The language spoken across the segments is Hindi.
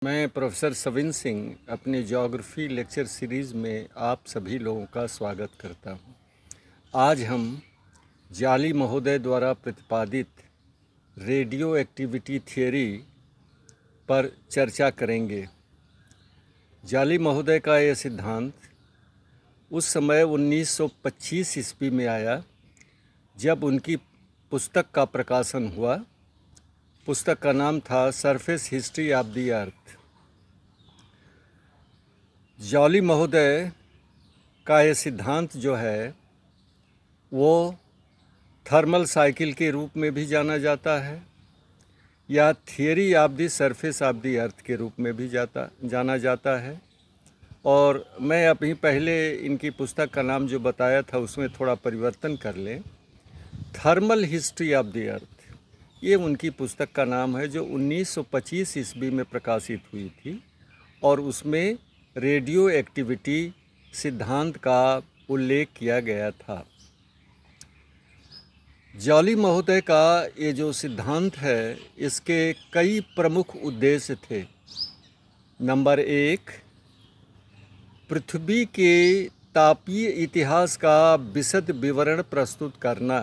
मैं प्रोफेसर सविन सिंह अपने ज्योग्राफी लेक्चर सीरीज़ में आप सभी लोगों का स्वागत करता हूं। आज हम जाली महोदय द्वारा प्रतिपादित रेडियो एक्टिविटी थियरी पर चर्चा करेंगे। जाली महोदय का यह सिद्धांत उस समय 1925 ईस्वी में आया जब उनकी पुस्तक का प्रकाशन हुआ। पुस्तक का नाम था सरफेस हिस्ट्री ऑफ द अर्थ। जाली महोदय का यह सिद्धांत जो है वो थर्मल साइकिल के रूप में भी जाना जाता है या theory of the surface of the अर्थ के रूप में भी जाना जाता है। और मैं अभी पहले इनकी पुस्तक का नाम जो बताया था उसमें थोड़ा परिवर्तन कर लें। थर्मल हिस्ट्री ऑफ द अर्थ ये उनकी पुस्तक का नाम है जो 1925 ईस्वी में प्रकाशित हुई थी और उसमें रेडियो एक्टिविटी सिद्धांत का उल्लेख किया गया था। जाली महोदय का ये जो सिद्धांत है इसके कई प्रमुख उद्देश्य थे। नंबर 1, पृथ्वी के तापीय इतिहास का विशद विवरण प्रस्तुत करना,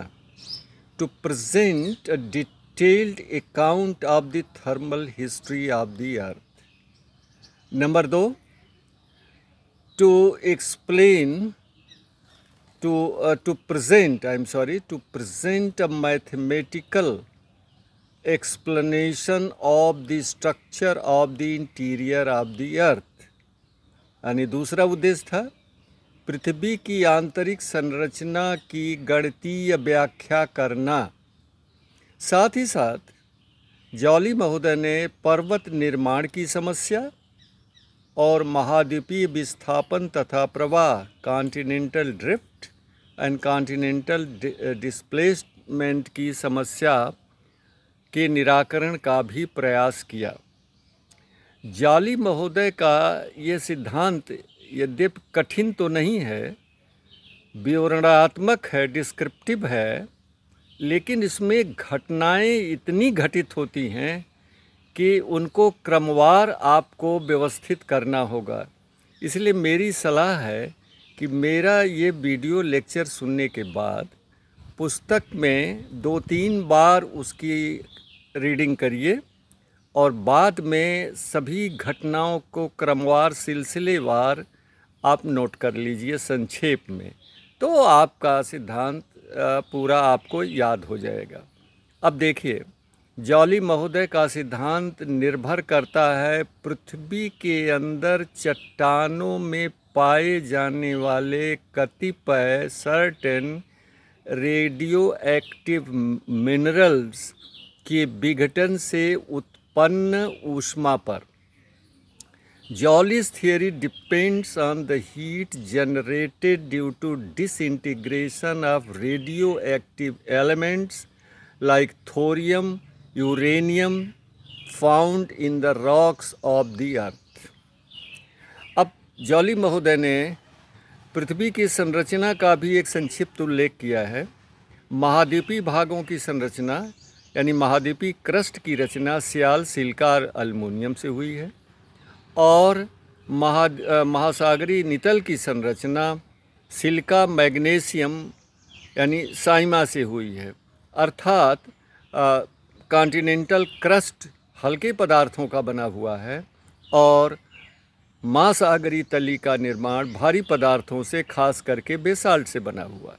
to present a detailed account of the thermal history of the earth. Number 2, to explain to present a mathematical explanation of the structure of the interior of the earth। यानी दूसरा उद्देश्य था पृथ्वी की आंतरिक संरचना की गणितीय व्याख्या करना। साथ ही साथ जाली महोदय ने पर्वत निर्माण की समस्या और महाद्वीपीय विस्थापन तथा प्रवाह, continental drift and continental displacement की समस्या के निराकरण का भी प्रयास किया। जाली महोदय का ये सिद्धांत यद्यपि कठिन तो नहीं है, विवरणात्मक है, डिस्क्रिप्टिव है, लेकिन इसमें घटनाएं इतनी घटित होती हैं कि उनको क्रमवार आपको व्यवस्थित करना होगा। इसलिए मेरी सलाह है कि मेरा ये वीडियो लेक्चर सुनने के बाद पुस्तक में 2-3 बार उसकी रीडिंग करिए और बाद में सभी घटनाओं को क्रमवार सिलसिलेवार आप नोट कर लीजिए संक्षेप में, तो आपका सिद्धांत पूरा आपको याद हो जाएगा। अब देखिए, जाली महोदय का सिद्धांत निर्भर करता है पृथ्वी के अंदर चट्टानों में पाए जाने वाले कतिपय सर्टेन रेडियो एक्टिव मिनरल्स के विघटन से उत्पन्न ऊष्मा पर। Jolly's theory depends on the heat generated due to disintegration of radioactive elements like thorium, uranium found in the rocks of the अर्थ। अब जाली महोदय ने पृथ्वी की संरचना का भी एक संक्षिप्त उल्लेख किया है। महाद्वीपीय भागों की संरचना यानी महाद्वीपीय क्रस्ट की रचना सियाल, सिलिका और एल्युमिनियम से हुई है और महासागरीय नितल की संरचना सिलिका, मैग्नीशियम यानी साइमा से हुई है। अर्थात कॉन्टिनेंटल क्रस्ट हल्के पदार्थों का बना हुआ है और महासागरीय तली का निर्माण भारी पदार्थों से, खास करके बेसाल्ट से बना हुआ है।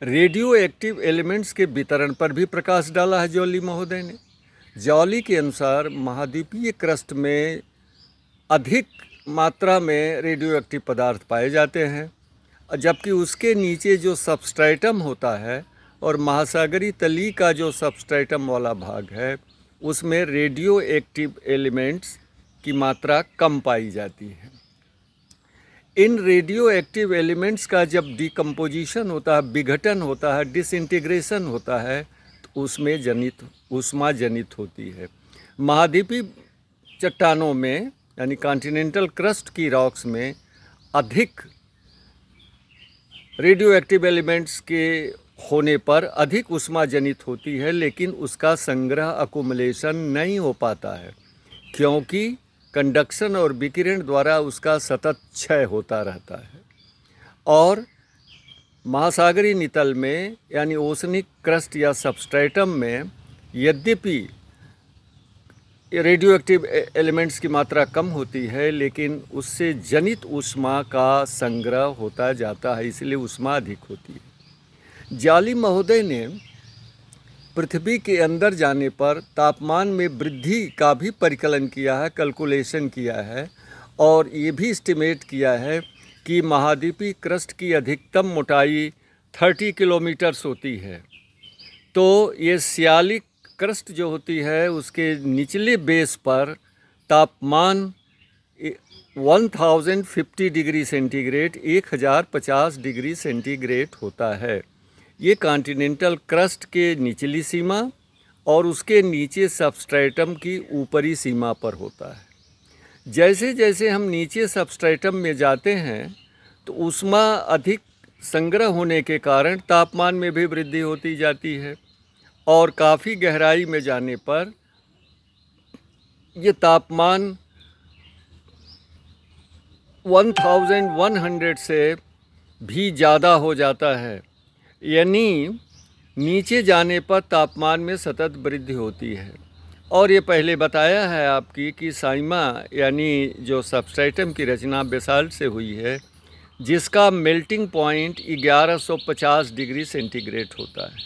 रेडियो एक्टिव एलिमेंट्स के वितरण पर भी प्रकाश डाला है जाली महोदय ने। जाली के अनुसार महाद्वीपीय क्रस्ट में अधिक मात्रा में रेडियो एक्टिव पदार्थ पाए जाते हैं, जबकि उसके नीचे जो सबस्ट्रेटम होता है और महासागरीय तली का जो सबस्ट्रेटम वाला भाग है उसमें रेडियो एक्टिव एलिमेंट्स की मात्रा कम पाई जाती है। इन रेडियो एक्टिव एलिमेंट्स का जब डिकम्पोजिशन होता है, विघटन होता है, डिसइंटीग्रेशन होता है, तो उसमें ऊष्मा जनित होती है। महाद्वीपीय चट्टानों में यानी कॉन्टिनेंटल क्रस्ट की रॉक्स में अधिक रेडियो एक्टिव एलिमेंट्स के होने पर अधिक ऊष्मा जनित होती है, लेकिन उसका संग्रह अकुमुलेशन नहीं हो पाता है। क्योंकि कंडक्शन और विकिरण द्वारा उसका सतत क्षय होता रहता है। और महासागरीय नितल में यानी ओशनिक क्रस्ट या सबस्ट्रेटम में यद्यपि रेडियो एक्टिव एलिमेंट्स की मात्रा कम होती है, लेकिन उससे जनित ऊष्मा का संग्रह होता जाता है, इसलिए ऊष्मा अधिक होती है। जाली महोदय ने पृथ्वी के अंदर जाने पर तापमान में वृद्धि का भी परिकलन किया है, कैलकुलेशन किया है, और ये भी एस्टिमेट किया है कि महाद्वीपीय क्रस्ट की अधिकतम मोटाई 30 किलोमीटर्स होती है। तो ये सियालिक क्रस्ट जो होती है उसके निचले बेस पर तापमान 1050 डिग्री सेंटीग्रेड 1050 डिग्री सेंटीग्रेड होता है। ये कॉन्टिनेंटल क्रस्ट के निचली सीमा और उसके नीचे सबस्ट्रेटम की ऊपरी सीमा पर होता है। जैसे जैसे हम नीचे सबस्ट्रेटम में जाते हैं तो ऊष्मा अधिक संग्रह होने के कारण तापमान में भी वृद्धि होती जाती है, और काफ़ी गहराई में जाने पर ये तापमान 1100 से भी ज़्यादा हो जाता है। यानी नीचे जाने पर तापमान में सतत वृद्धि होती है। और ये पहले बताया है आपकी कि साइमा यानी जो सबस्ट्रेटम की रचना बेसाल्ट से हुई है, जिसका मेल्टिंग पॉइंट 1150 डिग्री सेंटीग्रेड होता है।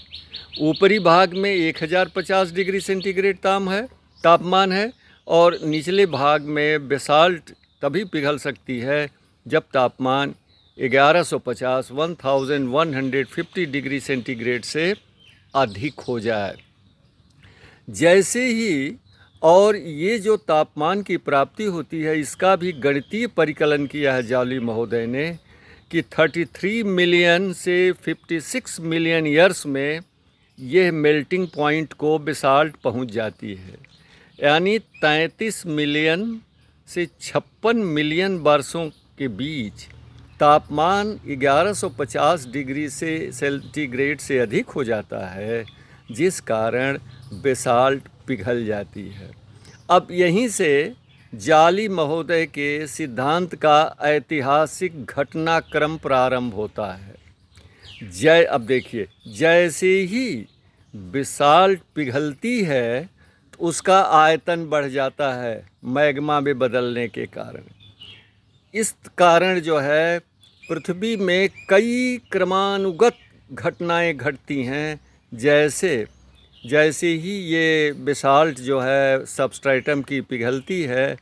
ऊपरी भाग में 1050 डिग्री सेंटीग्रेड तापमान है, और निचले भाग में बेसाल्ट तभी पिघल सकती है जब तापमान 1150 डिग्री सेंटीग्रेड से अधिक हो जाए। जैसे ही और ये जो तापमान की प्राप्ति होती है, इसका भी गणितीय परिकलन किया है जाली महोदय ने कि 33 मिलियन से 56 मिलियन ईयर्स में यह मेल्टिंग पॉइंट को बेसाल्ट पहुंच जाती है। यानी 33 मिलियन से 56 मिलियन वर्षों के बीच तापमान 1150 डिग्री से सेंटीग्रेड से अधिक हो जाता है, जिस कारण बेसाल्ट पिघल जाती है। अब यहीं से जाली महोदय के सिद्धांत का ऐतिहासिक घटनाक्रम प्रारंभ होता है। अब देखिए, जैसे ही बेसाल्ट पिघलती है तो उसका आयतन बढ़ जाता है मैग्मा में बदलने के कारण। इस कारण जो है पृथ्वी में कई क्रमानुगत घटनाएं घटती हैं। जैसे ही ये बेसाल्ट जो है सबस्ट्रेटम की पिघलती है,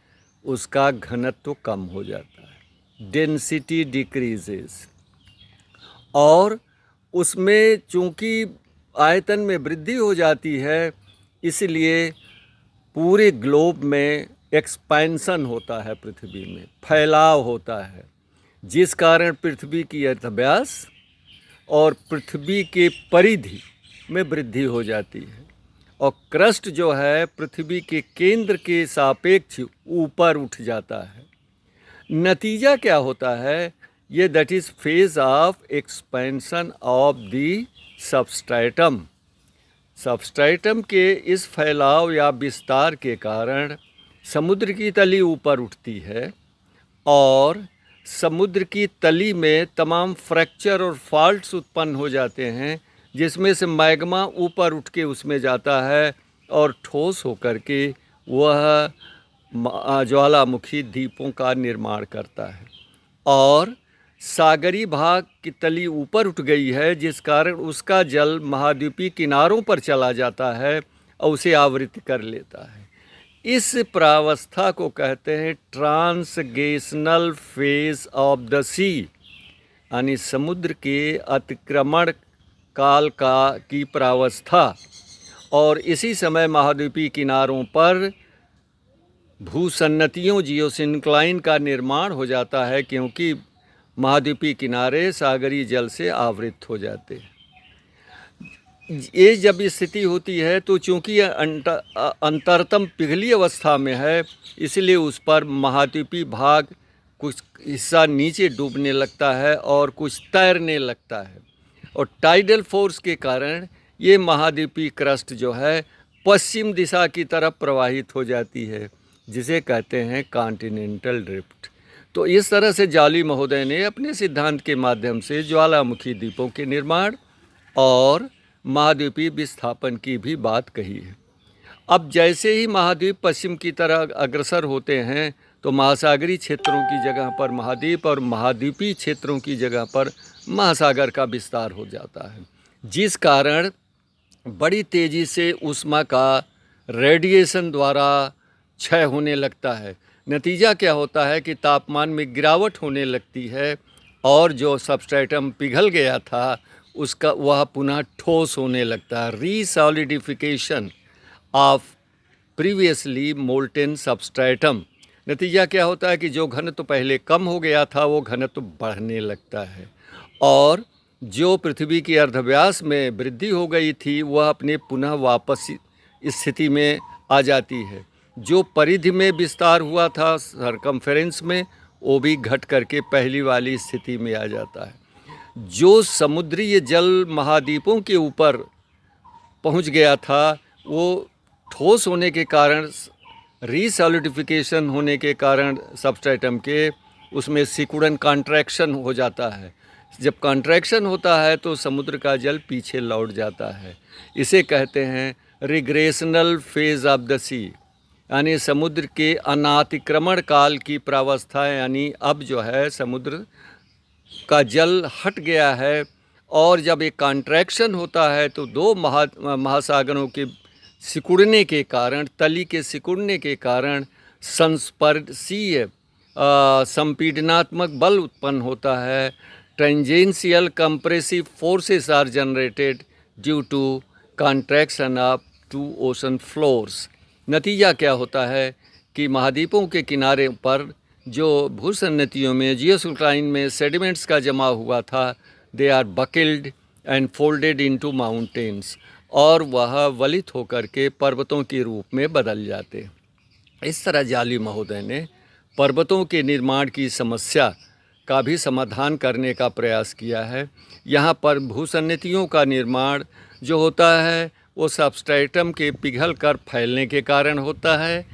उसका घनत्व कम हो जाता है, डेंसिटी डिक्रीजेस, और उसमें चूँकि आयतन में वृद्धि हो जाती है, इसलिए पूरे ग्लोब में एक्सपेंशन होता है, पृथ्वी में फैलाव होता है, जिस कारण पृथ्वी की अर्धव्यास और पृथ्वी के परिधि में वृद्धि हो जाती है, और क्रस्ट जो है पृथ्वी के केंद्र के सापेक्ष ऊपर उठ जाता है। नतीजा क्या होता है? ये that is phase of expansion of the substratum के इस फैलाव या विस्तार के कारण समुद्र की तली ऊपर उठती है, और समुद्र की तली में तमाम फ्रैक्चर और फॉल्ट्स उत्पन्न हो जाते हैं, जिसमें से मैग्मा ऊपर उठ के उसमें जाता है और ठोस होकर के वह ज्वालामुखी द्वीपों का निर्माण करता है। और सागरी भाग की तली ऊपर उठ गई है, जिस कारण उसका जल महाद्वीपीय किनारों पर चला जाता है और उसे आवृत कर लेता है। इस प्रावस्था को कहते हैं ट्रांसग्रेशनल फेज ऑफ द सी, यानी समुद्र के अतिक्रमण काल की प्रावस्था। और इसी समय महाद्वीपीय किनारों पर भूसन्नतियों जियोसिंक्लाइन का निर्माण हो जाता है, क्योंकि महाद्वीपीय किनारे सागरीय जल से आवृत हो जाते हैं। ये जब स्थिति होती है तो चूँकि अंतरतम पिघली अवस्था में है, इसलिए उस पर महाद्वीपीय भाग कुछ हिस्सा नीचे डूबने लगता है और कुछ तैरने लगता है, और टाइडल फोर्स के कारण ये महाद्वीपीय क्रस्ट जो है पश्चिम दिशा की तरफ प्रवाहित हो जाती है। जिसे कहते हैं कॉन्टिनेंटल ड्रिफ्ट। तो इस तरह से जॉली महोदय ने अपने सिद्धांत के माध्यम से ज्वालामुखी द्वीपों के निर्माण और महाद्वीपीय विस्थापन की भी बात कही है। अब जैसे ही महाद्वीप पश्चिम की तरह अग्रसर होते हैं तो महासागरीय क्षेत्रों की जगह पर महाद्वीप और महाद्वीपीय क्षेत्रों की जगह पर महासागर का विस्तार हो जाता है, जिस कारण बड़ी तेज़ी से ऊष्मा का रेडिएशन द्वारा क्षय होने लगता है। नतीजा क्या होता है कि तापमान में गिरावट होने लगती है और जो सबस्ट्रेटम पिघल गया था उसका वह पुनः ठोस होने लगता है। Resolidification of previously molten substratum. नतीजा क्या होता है कि जो घनत्व पहले कम हो गया था वो घनत्व बढ़ने लगता है और जो पृथ्वी की अर्धव्यास में वृद्धि हो गई थी वह अपने पुनः वापस स्थिति में आ जाती है। जो परिधि में विस्तार हुआ था सरकमफेरेंस में, वो भी घट करके पहली वाली स्थिति में आ जाता है। जो समुद्रीय जल महाद्वीपों के ऊपर पहुंच गया था वो ठोस होने के कारण, रीसॉलिडिफिकेशन होने के कारण सबस्ट्रेटम के उसमें सिकुड़न कॉन्ट्रैक्शन हो जाता है। जब कॉन्ट्रैक्शन होता है तो समुद्र का जल पीछे लौट जाता है। इसे कहते हैं रिग्रेशनल फेज ऑफ द सी, यानी समुद्र के अनातिक्रमण काल की प्रावस्था, यानी अब जो है समुद्र का जल हट गया है और जब एक कॉन्ट्रैक्शन होता है तो दो महासागरों के सिकुड़ने के कारण, तली के सिकुड़ने के कारण संस्पर्शीय संपीडनात्मक बल उत्पन्न होता है। Tangential compressive forces are generated due to contraction of two ocean floors. नतीजा क्या होता है कि महाद्वीपों के किनारे पर जो भूसन्नतियों में, जियोस्क्लाइन में सेडिमेंट्स का जमा हुआ था, they are buckled and folded into mountains, और वह वलित होकर के पर्वतों के रूप में बदल जाते। इस तरह जॉली महोदय ने पर्वतों के निर्माण की समस्या का भी समाधान करने का प्रयास किया है। यहाँ पर भूसन्नतियों का निर्माण जो होता है वो सबस्ट्रेटम के पिघल कर फैलने के कारण होता है,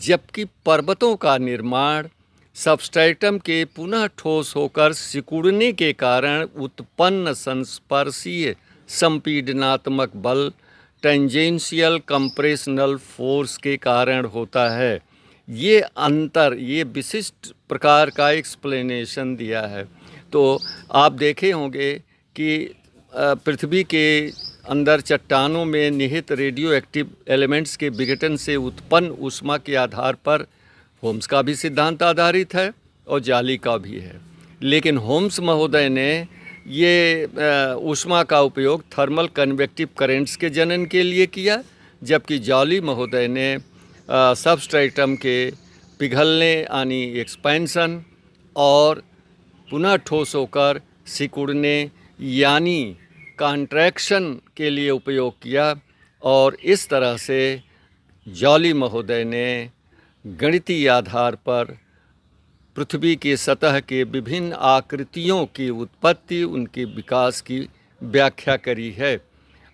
जबकि पर्वतों का निर्माण सबस्ट्रेटम के पुनः ठोस होकर सिकुड़ने के कारण उत्पन्न संस्पर्शीय संपीडनात्मक बल, टेंजेंशियल कंप्रेशनल फोर्स के कारण होता है। ये अंतर, ये विशिष्ट प्रकार का एक्सप्लेनेशन दिया है। तो आप देखे होंगे कि पृथ्वी के अंदर चट्टानों में निहित रेडियो एक्टिव एलिमेंट्स के विघटन से उत्पन्न ऊष्मा के आधार पर होम्स का भी सिद्धांत आधारित है और जॉली का भी है। लेकिन होम्स महोदय ने ये ऊष्मा का उपयोग थर्मल कन्वेक्टिव करेंट्स के जनन के लिए किया, जबकि जॉली महोदय ने सबस्ट्रेटम के पिघलने यानी एक्सपेंशन और पुनः ठोस होकर सिकुड़ने यानी कॉन्ट्रैक्शन के लिए उपयोग किया। और इस तरह से जॉली महोदय ने गणितीय आधार पर पृथ्वी की सतह के विभिन्न आकृतियों की उत्पत्ति, उनके विकास की व्याख्या करी है।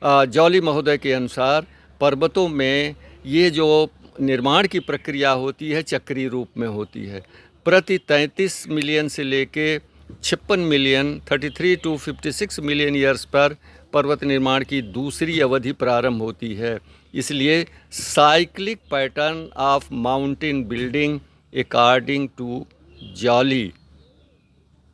जॉली महोदय के अनुसार पर्वतों में ये जो निर्माण की प्रक्रिया होती है चक्रीय रूप में होती है। प्रति 33 मिलियन से लेके 56 मिलियन 33 टू 56 मिलियन ईयर्स पर पर्वत निर्माण की दूसरी अवधि प्रारंभ होती है। इसलिए cyclic pattern of mountain building according to jolly